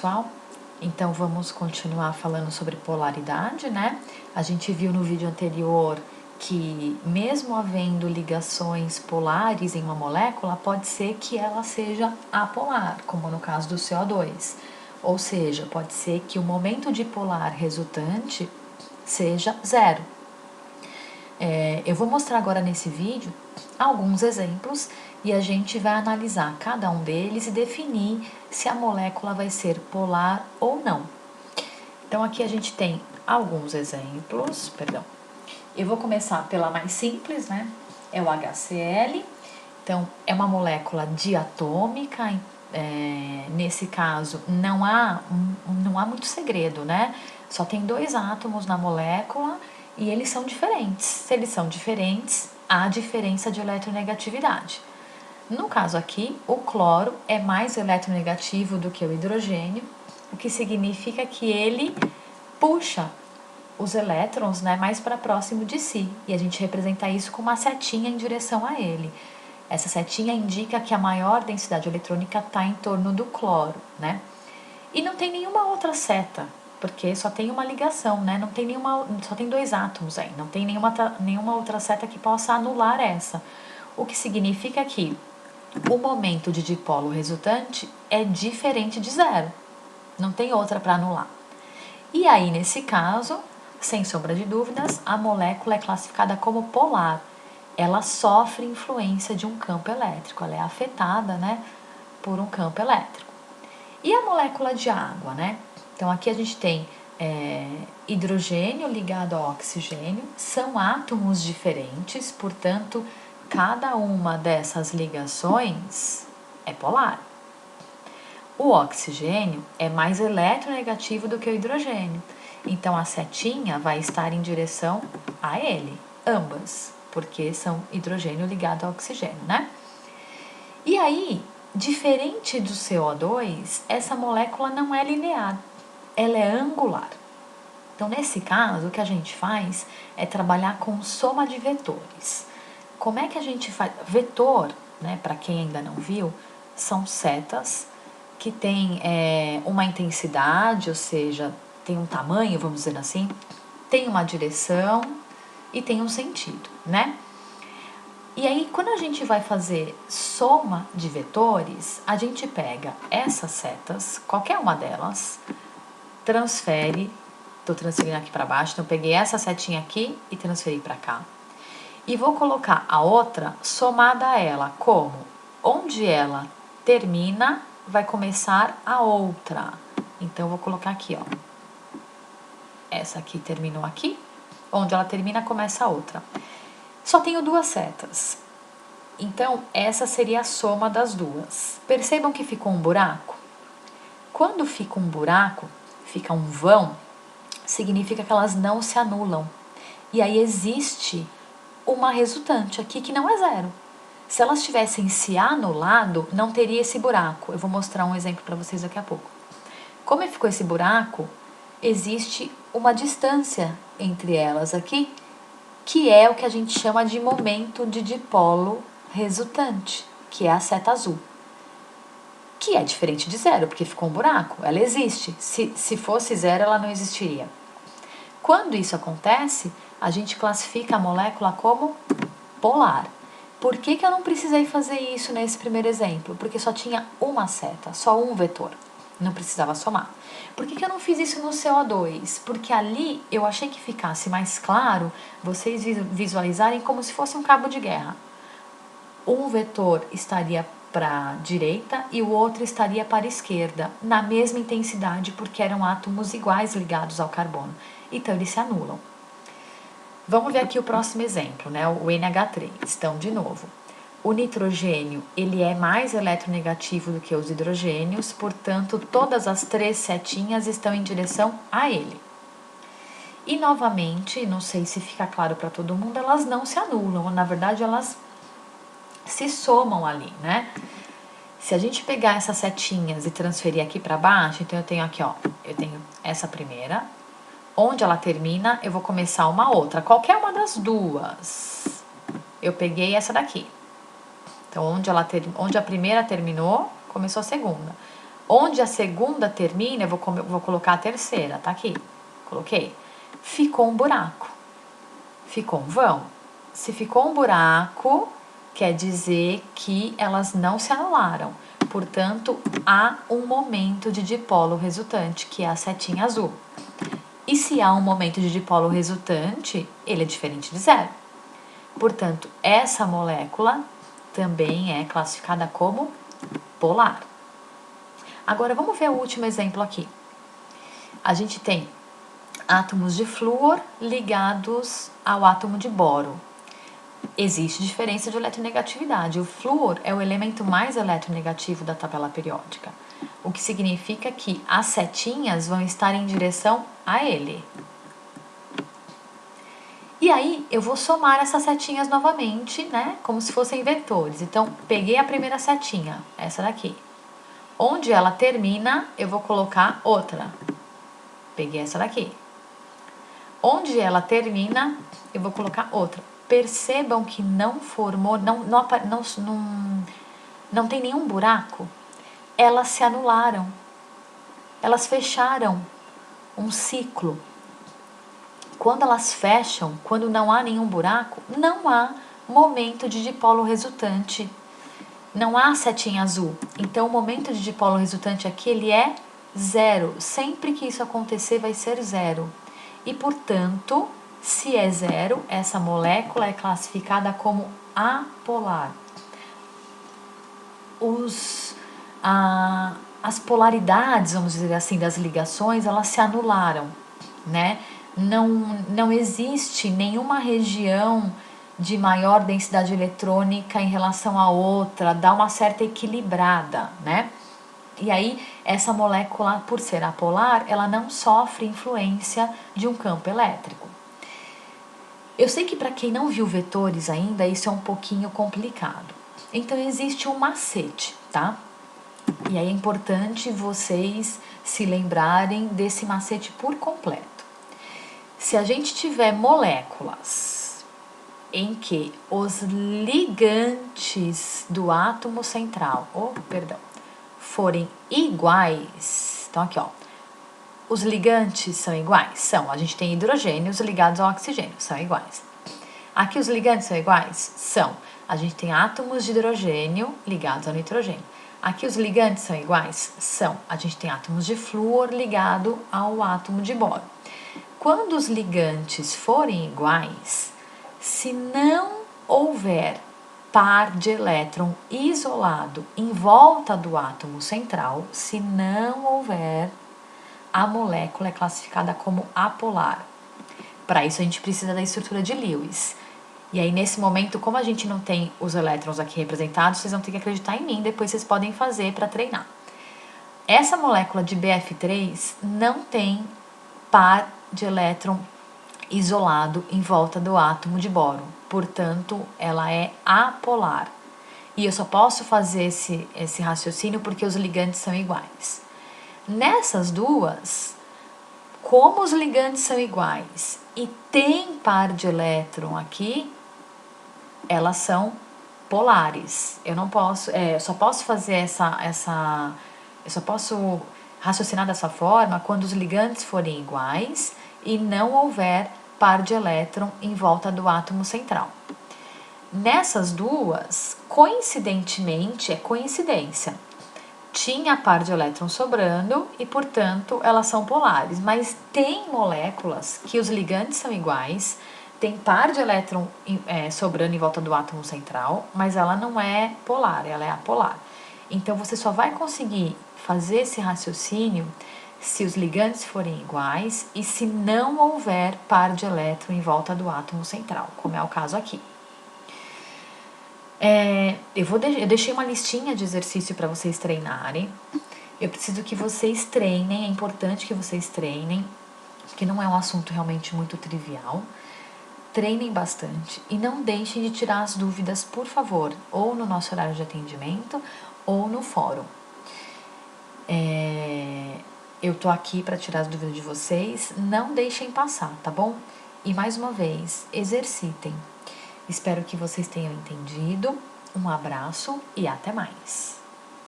pessoal? Então vamos continuar falando sobre polaridade, né? A gente viu no vídeo anterior que mesmo havendo ligações polares em uma molécula, pode ser que ela seja apolar, como no caso do CO2. Ou seja, pode ser que o momento dipolar resultante seja zero. Eu vou mostrar agora nesse vídeo alguns exemplos e a gente vai analisar cada um deles e definir se a molécula vai ser polar ou não. Então aqui a gente tem alguns exemplos, Eu vou começar pela mais simples, né? É o HCl. Então é uma molécula diatômica. Nesse caso não há muito segredo, né? Só tem 2 átomos na molécula e eles são diferentes. Se eles são diferentes, há diferença de eletronegatividade. No caso aqui, o cloro é mais eletronegativo do que o hidrogênio, o que significa que ele puxa os elétrons, né, mais para próximo de si. E a gente representa isso com uma setinha em direção a ele. Essa setinha indica que a maior densidade eletrônica está em torno do cloro, né? E não tem nenhuma outra seta, porque só tem uma ligação, né? Não tem só tem 2 átomos aí, não tem nenhuma outra seta que possa anular essa. O que significa que o momento de dipolo resultante é diferente de zero. Não tem outra para anular. E aí, nesse caso, sem sombra de dúvidas, a molécula é classificada como polar. Ela sofre influência de um campo elétrico, ela é afetada, né, por um campo elétrico. E a molécula de água, né? Então, aqui a gente tem hidrogênio ligado ao oxigênio, são átomos diferentes, portanto, cada uma dessas ligações é polar. O oxigênio é mais eletronegativo do que o hidrogênio, então a setinha vai estar em direção a ele, ambas, porque são hidrogênio ligado ao oxigênio, né? E aí, diferente do CO2, essa molécula não é linear, ela é angular. Então, nesse caso, o que a gente faz é trabalhar com soma de vetores. Como é que a gente faz? Vetor, né, para quem ainda não viu, são setas que têm uma intensidade, ou seja, tem um tamanho, vamos dizer assim, tem uma direção e tem um sentido, né? E aí, quando a gente vai fazer soma de vetores, a gente pega essas setas, qualquer uma delas, transfere, estou transferindo aqui para baixo, então eu peguei essa setinha aqui e transferi para cá. E vou colocar a outra somada a ela, como onde ela termina, vai começar a outra. Então, eu vou colocar aqui, ó. Essa aqui terminou aqui, onde ela termina, começa a outra. Só tenho 2 setas. Então, essa seria a soma das duas. Percebam que ficou um buraco? Quando fica um buraco, fica um vão, significa que elas não se anulam. E aí existe uma resultante aqui que não é zero. Se elas tivessem se anulado, não teria esse buraco. Eu vou mostrar um exemplo para vocês daqui a pouco. Como ficou esse buraco, existe uma distância entre elas aqui, que é o que a gente chama de momento de dipolo resultante, que é a seta azul. Que é diferente de zero, porque ficou um buraco, ela existe. Se fosse zero, ela não existiria. Quando isso acontece, a gente classifica a molécula como polar. Por que eu não precisei fazer isso nesse primeiro exemplo? Porque só tinha uma seta, só um vetor. Não precisava somar. Por que eu não fiz isso no CO2? Porque ali eu achei que ficasse mais claro vocês visualizarem como se fosse um cabo de guerra. Um vetor estaria para a direita e o outro estaria para a esquerda, na mesma intensidade, porque eram átomos iguais ligados ao carbono. Então, eles se anulam. Vamos ver aqui o próximo exemplo, né? O NH3. Então, de novo, o nitrogênio ele é mais eletronegativo do que os hidrogênios, portanto, todas as 3 setinhas estão em direção a ele. E, novamente, não sei se fica claro para todo mundo, elas não se anulam, na verdade, elas se somam ali, né? Se a gente pegar essas setinhas e transferir aqui para baixo, então eu tenho aqui, ó, eu tenho essa primeira. Onde ela termina, eu vou começar uma outra. Qualquer uma das duas. Eu peguei essa daqui. Então, onde a primeira terminou, começou a segunda. Onde a segunda termina, eu vou colocar a terceira, tá aqui. Coloquei. Ficou um buraco. Ficou um vão. Se ficou um buraco, quer dizer que elas não se anularam. Portanto, há um momento de dipolo resultante, que é a setinha azul. E se há um momento de dipolo resultante, ele é diferente de zero. Portanto, essa molécula também é classificada como polar. Agora, vamos ver o último exemplo aqui. A gente tem átomos de flúor ligados ao átomo de boro. Existe diferença de eletronegatividade. O flúor é o elemento mais eletronegativo da tabela periódica, o que significa que as setinhas vão estar em direção a ele. E aí, eu vou somar essas setinhas novamente, né? Como se fossem vetores. Então, peguei a primeira setinha, essa daqui. Onde ela termina, eu vou colocar outra. Peguei essa daqui. Onde ela termina, eu vou colocar outra. Percebam que não formou, não tem nenhum buraco. Elas se anularam. Elas fecharam um ciclo. Quando elas fecham, quando não há nenhum buraco, não há momento de dipolo resultante. Não há setinha azul. Então, o momento de dipolo resultante aqui, ele é zero. Sempre que isso acontecer, vai ser zero. E, portanto, se é zero, essa molécula é classificada como apolar. As polaridades, vamos dizer assim, das ligações, elas se anularam, né? Não existe nenhuma região de maior densidade eletrônica em relação à outra, dá uma certa equilibrada, né? E aí, essa molécula, por ser apolar, ela não sofre influência de um campo elétrico. Eu sei que para quem não viu vetores ainda, isso é um pouquinho complicado. Então, existe um macete, tá? E aí é importante vocês se lembrarem desse macete por completo. Se a gente tiver moléculas em que os ligantes do átomo central, forem iguais, então aqui ó, os ligantes são iguais? São, a gente tem hidrogênios ligados ao oxigênio, são iguais. Aqui os ligantes são iguais? São, a gente tem átomos de hidrogênio ligados ao nitrogênio. Aqui os ligantes são iguais? São, a gente tem átomos de flúor ligado ao átomo de boro. Quando os ligantes forem iguais, se não houver par de elétron isolado em volta do átomo central, se não houver, a molécula é classificada como apolar. Para isso a gente precisa da estrutura de Lewis. E aí nesse momento, como a gente não tem os elétrons aqui representados, vocês vão ter que acreditar em mim, depois vocês podem fazer para treinar. Essa molécula de BF3 não tem par de elétron isolado em volta do átomo de boro. Portanto, ela é apolar. E eu só posso fazer esse raciocínio porque os ligantes são iguais. Nessas duas, como os ligantes são iguais e tem par de elétron aqui, elas são polares. Eu não posso, eu só posso fazer eu só posso raciocinar dessa forma quando os ligantes forem iguais e não houver par de elétron em volta do átomo central. Nessas duas, coincidentemente, é coincidência, tinha par de elétron sobrando e, portanto, elas são polares. Mas tem moléculas que os ligantes são iguais, tem par de elétron sobrando em volta do átomo central, mas ela não é polar, ela é apolar. Então, você só vai conseguir fazer esse raciocínio se os ligantes forem iguais e se não houver par de elétron em volta do átomo central, como é o caso aqui. Eu deixei uma listinha de exercício para vocês treinarem. Eu preciso que vocês treinem, é importante que vocês treinem, porque não é um assunto realmente muito trivial. Treinem bastante e não deixem de tirar as dúvidas, por favor, ou no nosso horário de atendimento ou no fórum. Eu tô aqui para tirar as dúvidas de vocês, não deixem passar, tá bom? E mais uma vez, exercitem. Espero que vocês tenham entendido. Um abraço e até mais!